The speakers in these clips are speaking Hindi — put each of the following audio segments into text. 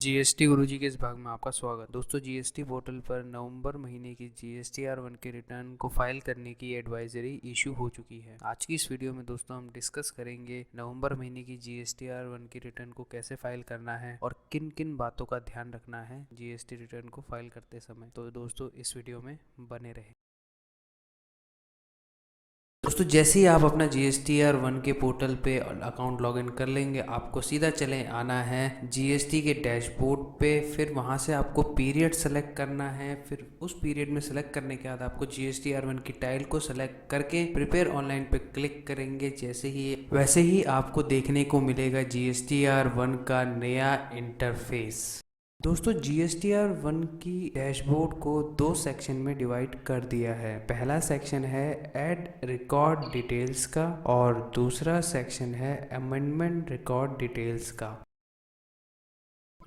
जीएसटी गुरुजी के इस भाग में आपका स्वागत। दोस्तों, जीएसटी पोर्टल पर नवंबर महीने की GSTR-1 के रिटर्न को फाइल करने की एडवाइजरी इशू हो चुकी है। आज की इस वीडियो में दोस्तों हम डिस्कस करेंगे नवंबर महीने की GSTR-1 की रिटर्न को कैसे फाइल करना है और किन किन बातों का ध्यान रखना है जीएसटी रिटर्न को फाइल करते समय। तो दोस्तों इस वीडियो में बने रहें। दोस्तों, जैसे ही आप अपना GSTR-1 के पोर्टल पे अकाउंट लॉगिन कर लेंगे, आपको सीधा चले आना है जीएसटी के डैशबोर्ड पे। फिर वहाँ से आपको पीरियड सेलेक्ट करना है। फिर उस पीरियड में सेलेक्ट करने के बाद आपको GSTR-1 की टाइल को सेलेक्ट करके प्रिपेयर ऑनलाइन पे क्लिक करेंगे। वैसे ही आपको देखने को मिलेगा GSTR-1 का नया इंटरफेस। दोस्तों, GSTR-1 की डैशबोर्ड को दो सेक्शन में डिवाइड कर दिया है। पहला सेक्शन है ऐड रिकॉर्ड डिटेल्स का और दूसरा सेक्शन है अमेंडमेंट रिकॉर्ड डिटेल्स का।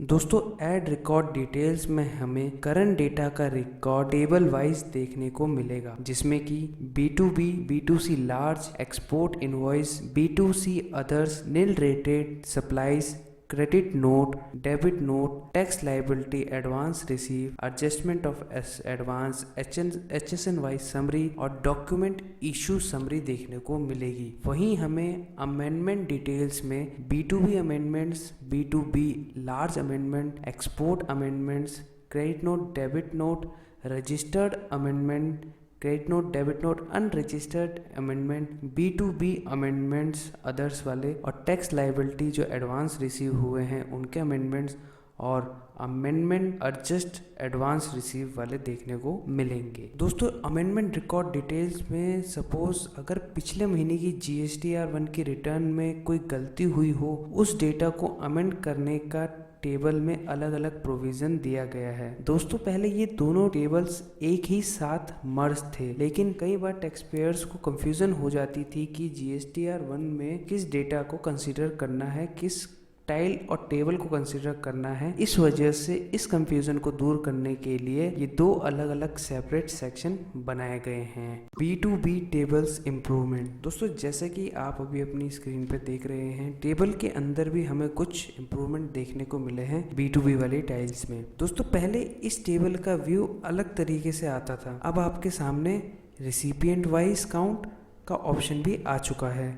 दोस्तों, ऐड रिकॉर्ड डिटेल्स में हमें करंट डेटा का रिकॉर्ड टेबल वाइज देखने को मिलेगा, जिसमें कि B2B, B2C large, export invoice, B2C others, nil rated supplies, credit note, debit note, tax liability, advance receive, adjustment of advance, HSN wise summary और डॉक्यूमेंट इशू समरी देखने को मिलेगी। वहीं हमें अमेंडमेंट डिटेल्स में B2B amendments, B2B large amendment, export amendments, credit note, debit note, registered amendment, credit note, debit note, unregistered amendment, B2B amendments others वाले और टैक्स लाइबिलिटी जो एडवांस रिसीव हुए हैं उनके अमेंडमेंट्स और अमेंडमेंट एडजस्ट एडवांस रिसीव वाले देखने को मिलेंगे। दोस्तों, अमेंडमेंट रिकॉर्ड डिटेल्स में सपोज अगर पिछले महीने की GSTR-1 की रिटर्न में कोई गलती हुई हो, उस डेटा को अमेंड करने का टेबल में अलग अलग प्रोविजन दिया गया है। दोस्तों, पहले ये दोनों टेबल्स एक ही साथ मर्ज थे, लेकिन कई बार टैक्स पेयर्स को कंफ्यूजन हो जाती थी कि GSTR-1 में किस डेटा को कंसीडर करना है, किस टाइल और टेबल को कंसीडर करना है। इस वजह से इस कंफ्यूजन को दूर करने के लिए ये दो अलग अलग सेपरेट सेक्शन बनाए गए हैं। B2B tables improvement. दोस्तों, जैसे कि आप अभी अपनी स्क्रीन पे देख रहे हैं, टेबल के अंदर भी हमें कुछ इम्प्रूवमेंट देखने को मिले हैं B2B वाले टाइल्स में। दोस्तों, पहले इस टेबल का व्यू अलग तरीके से आता था। अब आपके सामने रिसिपिएंट वाइज काउंट का ऑप्शन भी आ चुका है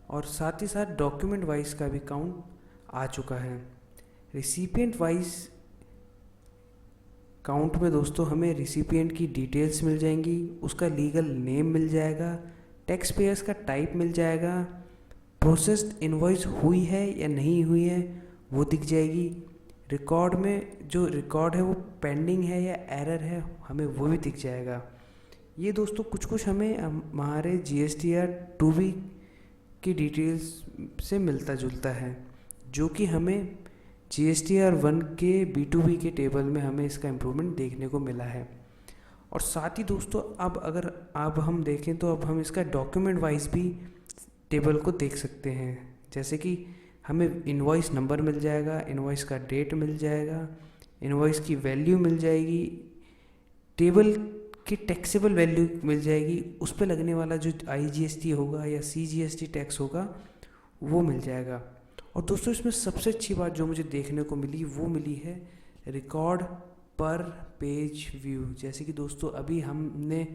और साथ ही साथ डॉक्यूमेंट वाइज का भी काउंट आ चुका है। रिसिपिएंट वाइज काउंट में दोस्तों हमें रिसिपिएंट की डिटेल्स मिल जाएंगी, उसका लीगल नेम मिल जाएगा, टैक्स पेयर्स का टाइप मिल जाएगा, प्रोसेस्ड इनवॉइस हुई है या नहीं हुई है वो दिख जाएगी। रिकॉर्ड में जो रिकॉर्ड है वो पेंडिंग है या एरर है हमें वो भी दिख जाएगा। ये दोस्तों कुछ हमें हमारे GSTR-2B की डिटेल्स से मिलता जुलता है, जो कि हमें GSTR-1 के B2B के टेबल में हमें इसका इम्प्रूवमेंट देखने को मिला है। और साथ ही दोस्तों अब हम देखें तो अब हम इसका डॉक्यूमेंट वाइज भी टेबल को देख सकते हैं। जैसे कि हमें इनवॉइस नंबर मिल जाएगा, इनवॉइस का डेट मिल जाएगा, इनवॉइस की वैल्यू मिल जाएगी, टेबल की टैक्सेबल वैल्यू मिल जाएगी, उस पर लगने वाला जो IGST होगा या CGST टैक्स होगा वो मिल जाएगा। और दोस्तों, इसमें सबसे अच्छी बात जो मुझे देखने को मिली वो मिली है रिकॉर्ड पर पेज व्यू। जैसे कि दोस्तों अभी हमने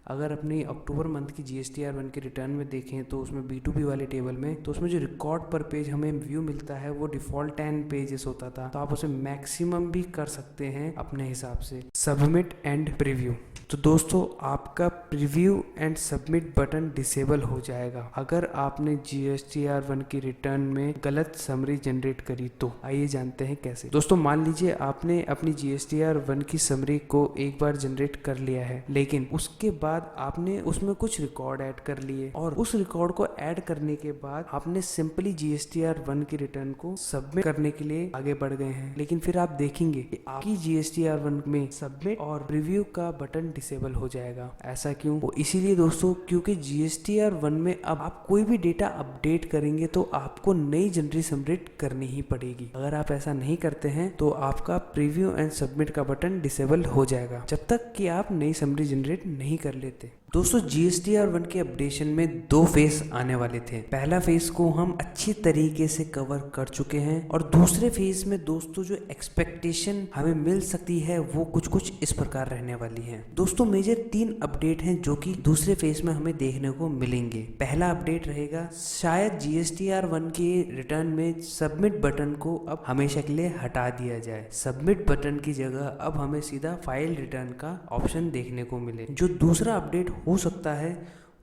अगर अपनी अक्टूबर मंथ की GSTR-1 के रिटर्न में देखें तो उसमें B2B वाले टेबल में तो उसमें जो रिकॉर्ड पर पेज हमें व्यू मिलता है वो डिफ़ॉल्ट 10 पेजेस होता था, तो आप उसे मैक्सिमम भी कर सकते हैं अपने हिसाब से। Submit and preview. तो दोस्तों, आपका preview and submit button disable हो जाएगा अगर आपने GSTR-1 की रिटर्न में गलत समरी जनरेट करी तो। आइए जानते हैं कैसे। दोस्तों, मान लीजिए आपने अपनी GSTR-1 की समरी को एक बार जनरेट कर लिया है, लेकिन उसके बाद आपने उसमें कुछ रिकॉर्ड ऐड कर लिए और उस रिकॉर्ड को ऐड करने के बाद आपने सिंपली GSTR-1 की रिटर्न को सबमिट करने के लिए आगे बढ़ गए हैं, लेकिन फिर आप देखेंगे कि आपकी GSTR-1 में सबमिट और प्रीव्यू का बटन डिसेबल हो जाएगा। ऐसा क्यों? वो इसीलिए दोस्तों क्योंकि GSTR-1 में अब आप कोई भी डेटा अपडेट करेंगे तो आपको नई जनरली जनरेट करनी ही पड़ेगी। अगर आप ऐसा नहीं करते हैं तो आपका प्रीव्यू एंड सबमिट का बटन डिसेबल हो जाएगा जब तक कि आप नई समरी जनरेट नहीं कर लेते। दोस्तों GSTR 1 के अपडेशन में दो फेस आने वाले थे। पहला फेस को हम अच्छी तरीके से कवर कर चुके हैं और दूसरे फेस में दोस्तों जो एक्सपेक्टेशन हमें मिल सकती है वो कुछ कुछ इस प्रकार रहने वाली है। दोस्तों मेजर 3 अपडेट हैं जो कि दूसरे फेस में हमें देखने को मिलेंगे। पहला अपडेट रहेगा शायद GSTR 1 के रिटर्न में सबमिट बटन को अब हमेशा के लिए हटा दिया जाए। सबमिट बटन की जगह अब हमें सीधा फाइल रिटर्न का ऑप्शन देखने को मिले। जो दूसरा अपडेट हो सकता है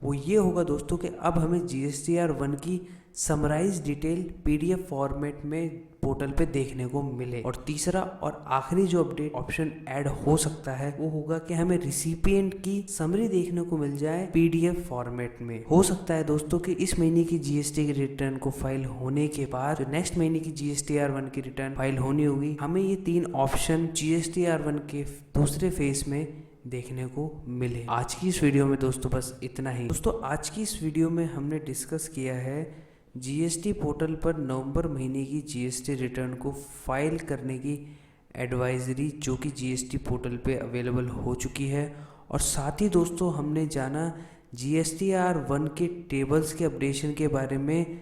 वो ये होगा दोस्तों कि अब हमें GSTR 1 की समराइज डिटेल PDF फॉर्मेट में पोर्टल पे देखने को मिले। और तीसरा और आखिरी जो अपडेट ऑप्शन ऐड हो सकता है वो होगा कि हमें रिसिपिएंट की समरी देखने को मिल जाए PDF फॉर्मेट में। हो सकता है दोस्तों कि इस महीने की GST की रिटर्न को फाइल होने के बाद जो नेक्स्ट महीने की GSTR 1 की रिटर्न फाइल होनी होगी, हमें ये 3 ऑप्शन GSTR 1 के दूसरे फेस में देखने को मिले। आज की इस वीडियो में दोस्तों बस इतना ही। दोस्तों आज की इस वीडियो में हमने डिस्कस किया है GST पोर्टल पर नवंबर महीने की GST रिटर्न को फाइल करने की एडवाइजरी जो कि GST पोर्टल पे अवेलेबल हो चुकी है। और साथ ही दोस्तों हमने जाना GSTR 1 के टेबल्स के अपडेशन के बारे में।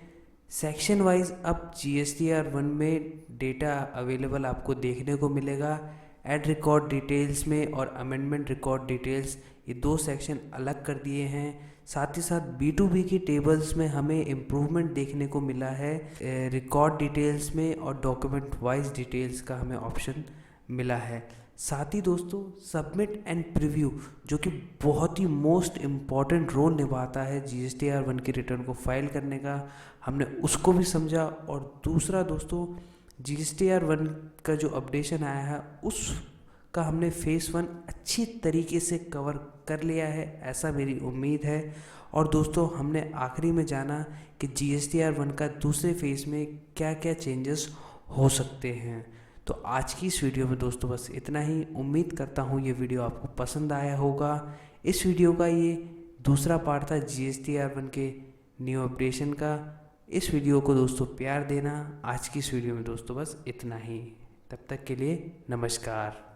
सेक्शन वाइज अब GSTR 1 में डेटा अवेलेबल आपको देखने को मिलेगा। एड रिकॉर्ड डिटेल्स में और अमेंडमेंट रिकॉर्ड डिटेल्स ये 2 सेक्शन अलग कर दिए हैं। साथ ही साथ B2B की टेबल्स में हमें इम्प्रूवमेंट देखने को मिला है। रिकॉर्ड डिटेल्स में और डॉक्यूमेंट वाइज डिटेल्स का हमें ऑप्शन मिला है। साथ ही दोस्तों सबमिट एंड प्रीव्यू जो कि बहुत ही मोस्ट इम्पॉर्टेंट रोल निभाता है GSTR 1 की रिटर्न को फाइल करने का, हमने उसको भी समझा। और दूसरा दोस्तों GSTR 1 का जो अपडेशन आया है उसका हमने फेस 1 अच्छी तरीके से कवर कर लिया है, ऐसा मेरी उम्मीद है। और दोस्तों हमने आखिरी में जाना कि GSTR 1 का दूसरे फेस में क्या क्या चेंजेस हो सकते हैं। तो आज की इस वीडियो में दोस्तों बस इतना ही। उम्मीद करता हूँ ये वीडियो आपको पसंद आया होगा। इस वीडियो का ये दूसरा पार्ट था GSTR 1 के न्यू अपडेशन का। इस वीडियो को दोस्तों प्यार देना। आज की इस वीडियो में दोस्तों बस इतना ही। तब तक के लिए नमस्कार।